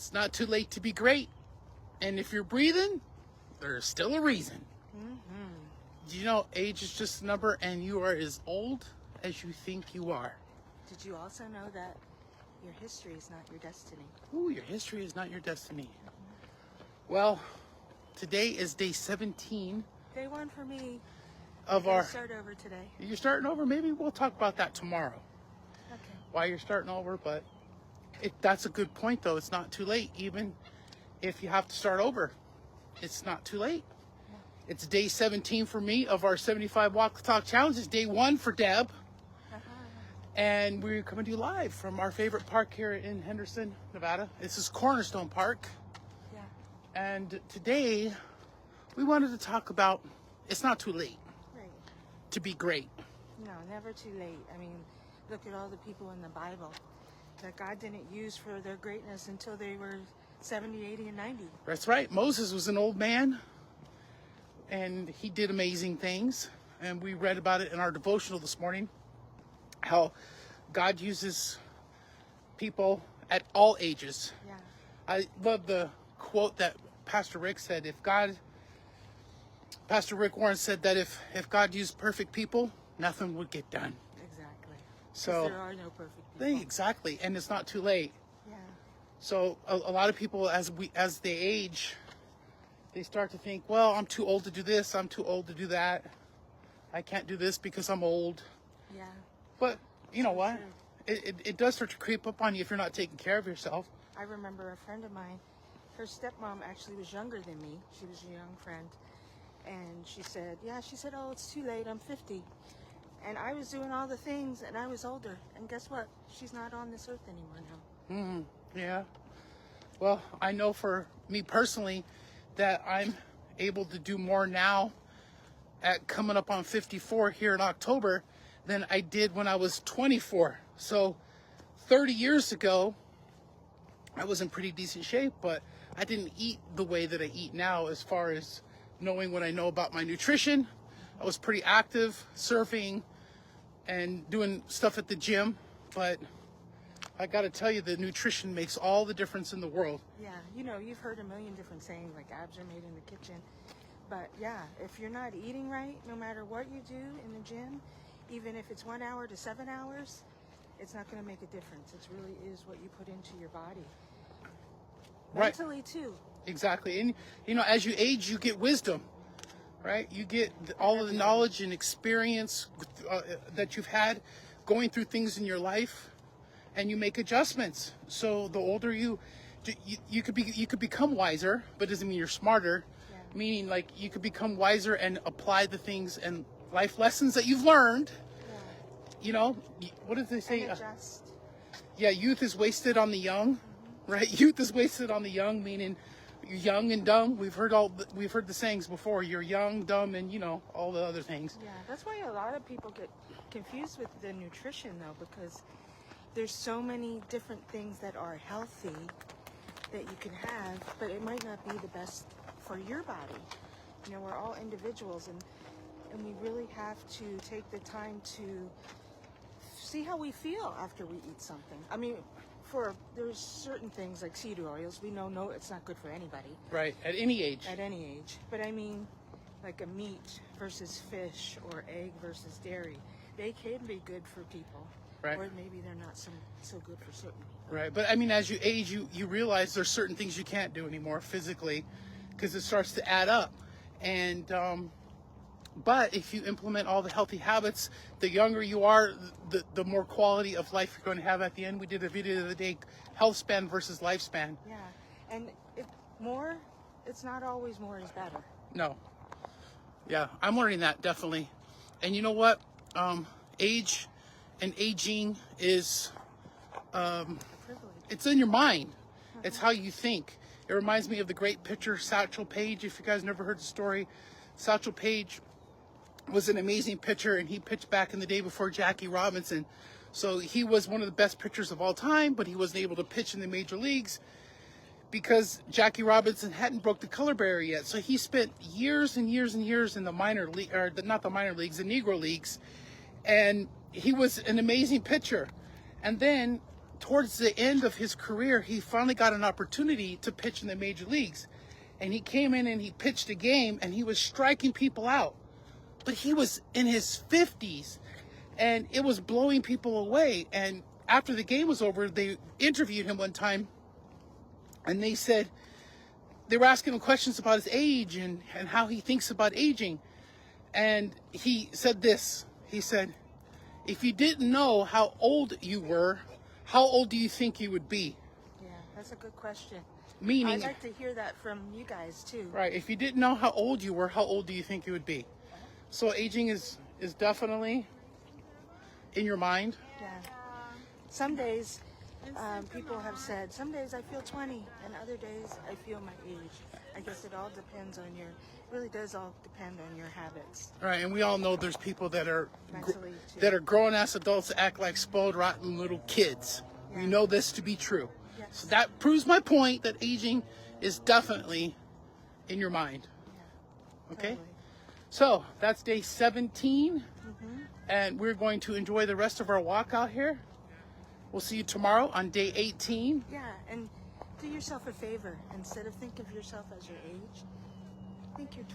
It's not too late to be great. And if you're breathing, there's still a reason. Do you know age is just a number and you are as old as you think you are? Did you also know that your history is not your destiny? Ooh, your history is not your destiny. Well, today is day 17 Day one for me. of I'll our... start over today. You're starting over? Maybe we'll talk about that tomorrow. Okay. Why you're starting over, but that's a good point though. It's not too late. Even if you have to start over, it's not too late. It's day 17 for me of our 75 Walk the Talk Challenge. It's day 1 for Deb. And we're coming to you live from our favorite park here in Henderson, Nevada. This is Cornerstone Park. Yeah. And today we wanted to talk about it's not too late Right. to be great. No, never too late. I mean, look at all the people in the Bible that God didn't use for their greatness until they were 70, 80, and 90. That's right. Moses was an old man and he did amazing things. And we read about it in our devotional this morning, how God uses people at all ages. Yeah. I love the quote that Pastor Rick said. Pastor Rick Warren said that if God used perfect people, nothing would get done. Exactly. 'Cause So there are no perfect people. exactly, and it's not too late. Yeah. So a lot of people, as they age, they start to think, well, I'm too old to do this, I'm too old to do that, I can't do this because I'm old. Yeah. But you know what? True. It does start to creep up on you if you're not taking care of yourself. I remember a friend of mine, her stepmom actually was younger than me. She was a young friend. And she said, oh, it's too late. I'm 50. And I was doing all the things and I was older. And guess what? She's not on this earth anymore now. Yeah. Well, I know for me personally that I'm able to do more now at coming up on 54 here in October than I did when I was 24. So 30 years ago, I was in pretty decent shape, but I didn't eat the way that I eat now as far as knowing what I know about my nutrition. I was pretty active, surfing and doing stuff at the gym, but I got to tell you, the nutrition makes all the difference in the world. Yeah, you've heard a million different sayings like abs are made in the kitchen. But yeah, if you're not eating right, no matter what you do in the gym, even if it's 1 hour to 7 hours, it's not going to make a difference. It really is what you put into your body. Right. Mentally too. Exactly. And as you age, you get wisdom, right? You get all of the knowledge and experience that you've had going through things in your life, and you make adjustments. So the older you could become wiser, but it doesn't mean you're smarter. Yeah. Meaning, like, you could become wiser and apply the things and life lessons that you've learned. Yeah. What did they say? And adjust. Yeah, youth is wasted on the young, right? Youth is wasted on the young, meaning you're young and dumb. We've heard the sayings before. You're young, dumb, and all the other things. Yeah, that's why a lot of people get confused with the nutrition though, because there's so many different things that are healthy that you can have, but it might not be the best for your body. We're all individuals, and we really have to take the time to see how we feel after we eat something. I mean, there's certain things like seed oils, we know it's not good for anybody. Right, at any age. At any age. But I mean, like a meat versus fish or egg versus dairy, they can be good for people. Right. Or maybe they're not so good for certain people. Right, but I mean, as you age, you realize there's certain things you can't do anymore physically because it starts to add up. And but if you implement all the healthy habits, the younger you are, the more quality of life you're going to have at the end. We did a video the other day, health span versus lifespan. Yeah, and it's not always more is better. No. Yeah, I'm learning that, definitely. And you know what? Age and aging is, it's in your mind. It's how you think. It reminds me of the great pitcher Satchel Paige. If you guys never heard the story, Satchel Paige was an amazing pitcher, and he pitched back in the day before Jackie Robinson. So he was one of the best pitchers of all time, but he wasn't able to pitch in the major leagues because Jackie Robinson hadn't broke the color barrier yet. So he spent years and years and years in the minor league, or not the minor leagues, the Negro leagues, and he was an amazing pitcher. And then towards the end of his career, he finally got an opportunity to pitch in the major leagues. And he came in and he pitched a game and he was striking people out. But he was in his 50s and it was blowing people away. And after the game was over, they interviewed him one time and they said, they were asking him questions about his age and how he thinks about aging. And he said this, he said, if you didn't know how old you were, how old do you think you would be? Yeah, that's a good question. Meaning, I'd like to hear that from you guys too. right, if you didn't know how old you were, how old do you think you would be? So aging is definitely in your mind. Yeah. Some days, people have said, some days I feel 20 and other days I feel my age. I guess it all depends on really does all depend on your habits. Right, and we all know there's people that are Mentally, too. grown-ass adults that act like spoiled, rotten little kids. We Yeah. know this to be true. Yes. So that proves my point that aging is definitely in your mind. Okay? Totally. So that's day 17, and we're going to enjoy the rest of our walk out here. We'll see you tomorrow on day 18. Yeah, and do yourself a favor. Instead of think of yourself as your age, think you're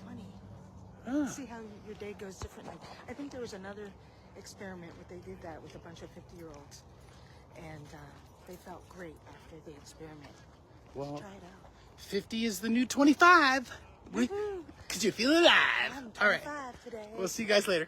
20. See how your day goes differently. I think there was another experiment where they did that with a bunch of 50-year-olds, and they felt great after the experiment. Well, Try it out. 50 is the new 25. Because you feel alive. I'm All right. 25 today. We'll see you guys later.